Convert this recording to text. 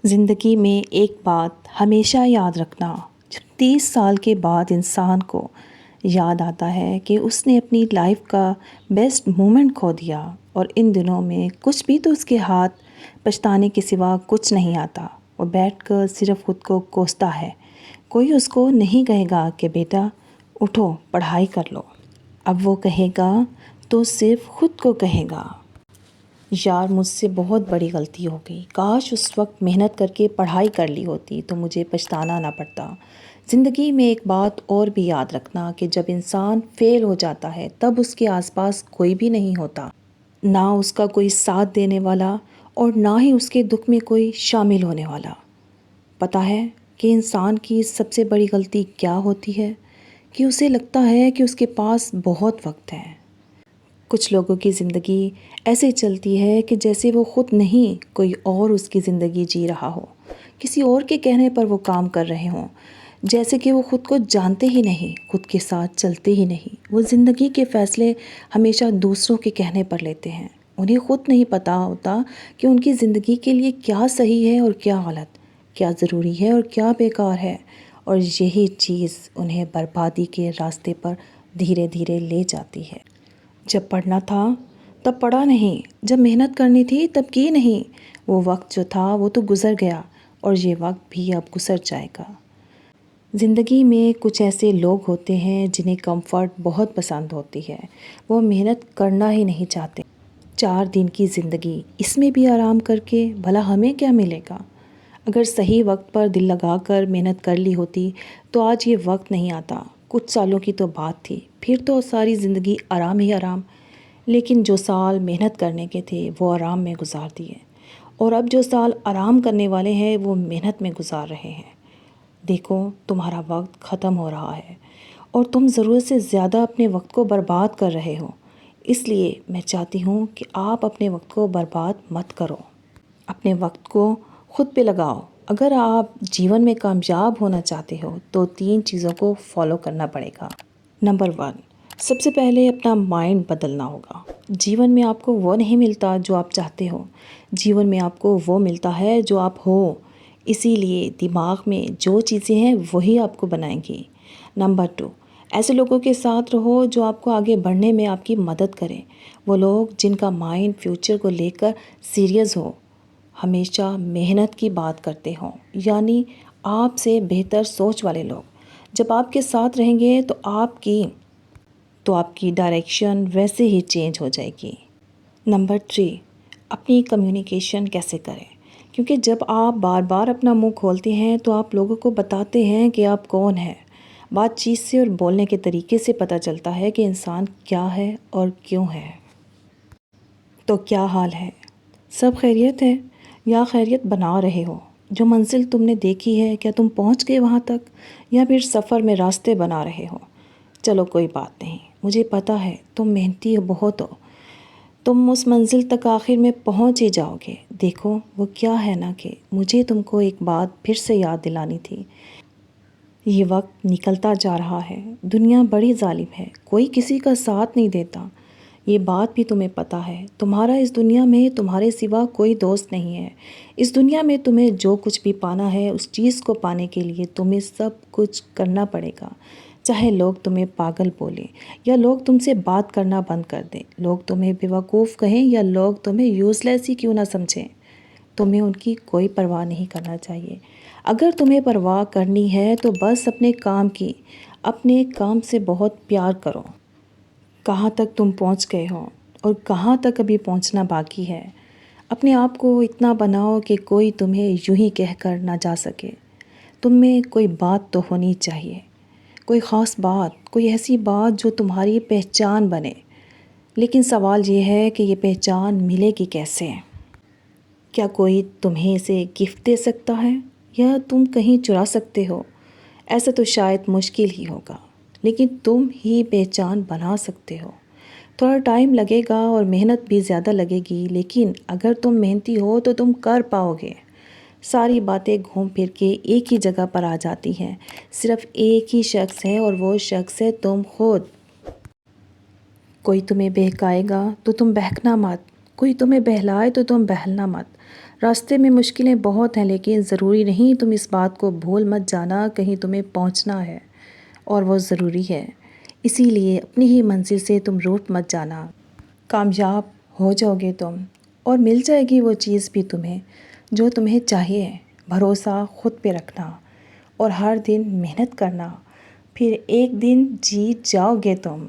زندگی میں ایک بات ہمیشہ یاد رکھنا، جب 30 سال کے بعد انسان کو یاد آتا ہے کہ اس نے اپنی لائف کا بیسٹ مومنٹ کھو دیا اور ان دنوں میں کچھ بھی تو اس کے ہاتھ پچھتانے کے سوا کچھ نہیں آتا، وہ بیٹھ کر صرف خود کو کوستا ہے۔ کوئی اس کو نہیں کہے گا کہ بیٹا اٹھو پڑھائی کر لو، اب وہ کہے گا تو صرف خود کو کہے گا، یار مجھ سے بہت بڑی غلطی ہو گئی، کاش اس وقت محنت کر کے پڑھائی کر لی ہوتی تو مجھے پچھتانا نہ پڑتا۔ زندگی میں ایک بات اور بھی یاد رکھنا کہ جب انسان فیل ہو جاتا ہے تب اس کے آس پاس کوئی بھی نہیں ہوتا، نہ اس کا کوئی ساتھ دینے والا اور نہ ہی اس کے دکھ میں کوئی شامل ہونے والا۔ پتہ ہے کہ انسان کی سب سے بڑی غلطی کیا ہوتی ہے؟ کہ اسے لگتا ہے کہ اس کے پاس بہت وقت ہے۔ کچھ لوگوں کی زندگی ایسے چلتی ہے کہ جیسے وہ خود نہیں کوئی اور اس کی زندگی جی رہا ہو، کسی اور کے کہنے پر وہ کام کر رہے ہوں، جیسے کہ وہ خود کو جانتے ہی نہیں، خود کے ساتھ چلتے ہی نہیں۔ وہ زندگی کے فیصلے ہمیشہ دوسروں کے کہنے پر لیتے ہیں، انہیں خود نہیں پتہ ہوتا کہ ان کی زندگی کے لیے کیا صحیح ہے اور کیا غلط، کیا ضروری ہے اور کیا بیکار ہے، اور یہی چیز انہیں بربادی کے راستے پر دھیرے دھیرے لے جاتی ہے۔ جب پڑھنا تھا تب پڑھا نہیں، جب محنت کرنی تھی تب کی نہیں، وہ وقت جو تھا وہ تو گزر گیا اور یہ وقت بھی اب گزر جائے گا۔ زندگی میں کچھ ایسے لوگ ہوتے ہیں جنہیں کمفرٹ بہت پسند ہوتی ہے، وہ محنت کرنا ہی نہیں چاہتے۔ 4 دن کی زندگی، اس میں بھی آرام کر کے بھلا ہمیں کیا ملے گا؟ اگر صحیح وقت پر دل لگا کر محنت کر لی ہوتی تو آج یہ وقت نہیں آتا۔ کچھ سالوں کی تو بات تھی، پھر تو ساری زندگی آرام ہی آرام، لیکن جو سال محنت کرنے کے تھے وہ آرام میں گزار دیے، اور اب جو سال آرام کرنے والے ہیں وہ محنت میں گزار رہے ہیں۔ دیکھو تمہارا وقت ختم ہو رہا ہے اور تم ضرورت سے زیادہ اپنے وقت کو برباد کر رہے ہو، اس لیے میں چاہتی ہوں کہ آپ اپنے وقت کو برباد مت کرو، اپنے وقت کو خود پہ لگاؤ۔ اگر آپ جیون میں کامیاب ہونا چاہتے ہو تو 3 چیزوں کو فالو کرنا پڑے گا۔ نمبر 1، سب سے پہلے اپنا مائنڈ بدلنا ہوگا۔ جیون میں آپ کو وہ نہیں ملتا جو آپ چاہتے ہو، جیون میں آپ کو وہ ملتا ہے جو آپ ہو، اسی لیے دماغ میں جو چیزیں ہیں وہی آپ کو بنائیں گی۔ نمبر 2، ایسے لوگوں کے ساتھ رہو جو آپ کو آگے بڑھنے میں آپ کی مدد کریں، وہ لوگ جن کا مائنڈ فیوچر کو لے کر سیریس ہو، ہمیشہ محنت کی بات کرتے ہوں، یعنی آپ سے بہتر سوچ والے لوگ۔ جب آپ کے ساتھ رہیں گے تو آپ کی ڈائریکشن ویسے ہی چینج ہو جائے گی۔ نمبر 3، اپنی کمیونیکیشن کیسے کریں، کیونکہ جب آپ بار بار اپنا منہ کھولتے ہیں تو آپ لوگوں کو بتاتے ہیں کہ آپ کون ہیں۔ بات چیت سے اور بولنے کے طریقے سے پتہ چلتا ہے کہ انسان کیا ہے اور کیوں ہے۔ تو کیا حال ہے؟ سب خیریت ہے یا خیریت بنا رہے ہو؟ جو منزل تم نے دیکھی ہے کیا تم پہنچ گئے وہاں تک، یا پھر سفر میں راستے بنا رہے ہو؟ چلو کوئی بات نہیں، مجھے پتہ ہے تم محنتی بہت ہو، تم اس منزل تک آخر میں پہنچ ہی جاؤ گے۔ دیکھو وہ کیا ہے نا کہ مجھے تم کو ایک بات پھر سے یاد دلانی تھی، یہ وقت نکلتا جا رہا ہے، دنیا بڑی ظالم ہے، کوئی کسی کا ساتھ نہیں دیتا، یہ بات بھی تمہیں پتہ ہے۔ تمہارا اس دنیا میں تمہارے سوا کوئی دوست نہیں ہے۔ اس دنیا میں تمہیں جو کچھ بھی پانا ہے اس چیز کو پانے کے لیے تمہیں سب کچھ کرنا پڑے گا، چاہے لوگ تمہیں پاگل بولیں یا لوگ تم سے بات کرنا بند کر دیں، لوگ تمہیں بیوقوف کہیں یا لوگ تمہیں یوز لیس ہی کیوں نہ سمجھیں، تمہیں ان کی کوئی پرواہ نہیں کرنا چاہیے۔ اگر تمہیں پرواہ کرنی ہے تو بس اپنے کام کی، اپنے کام سے بہت پیار کرو۔ کہاں تک تم پہنچ گئے ہو اور کہاں تک ابھی پہنچنا باقی ہے، اپنے آپ کو اتنا بناؤ کہ کوئی تمہیں یوں ہی کہہ کر نہ جا سکے۔ تم میں کوئی بات تو ہونی چاہیے، کوئی خاص بات، کوئی ایسی بات جو تمہاری پہچان بنے، لیکن سوال یہ ہے کہ یہ پہچان ملے گی کیسے؟ کیا کوئی تمہیں اسے گفٹ دے سکتا ہے یا تم کہیں چرا سکتے ہو؟ ایسا تو شاید مشکل ہی ہوگا، لیکن تم ہی پہچان بنا سکتے ہو۔ تھوڑا ٹائم لگے گا اور محنت بھی زیادہ لگے گی، لیکن اگر تم محنتی ہو تو تم کر پاؤ گے۔ ساری باتیں گھوم پھر کے ایک ہی جگہ پر آ جاتی ہیں، صرف ایک ہی شخص ہے اور وہ شخص ہے تم خود۔ کوئی تمہیں بہکائے گا تو تم بہکنا مت، کوئی تمہیں بہلائے تو تم بہلنا مت۔ راستے میں مشکلیں بہت ہیں، لیکن ضروری نہیں تم اس بات کو بھول مت جانا، کہیں تمہیں پہنچنا ہے اور وہ ضروری ہے۔ اسی لیے اپنی ہی منزل سے تم روٹ مت جانا۔ کامیاب ہو جاؤ گے تم، اور مل جائے گی وہ چیز بھی تمہیں جو تمہیں چاہیے۔ بھروسہ خود پہ رکھنا اور ہر دن محنت کرنا، پھر ایک دن جیت جاؤ گے تم۔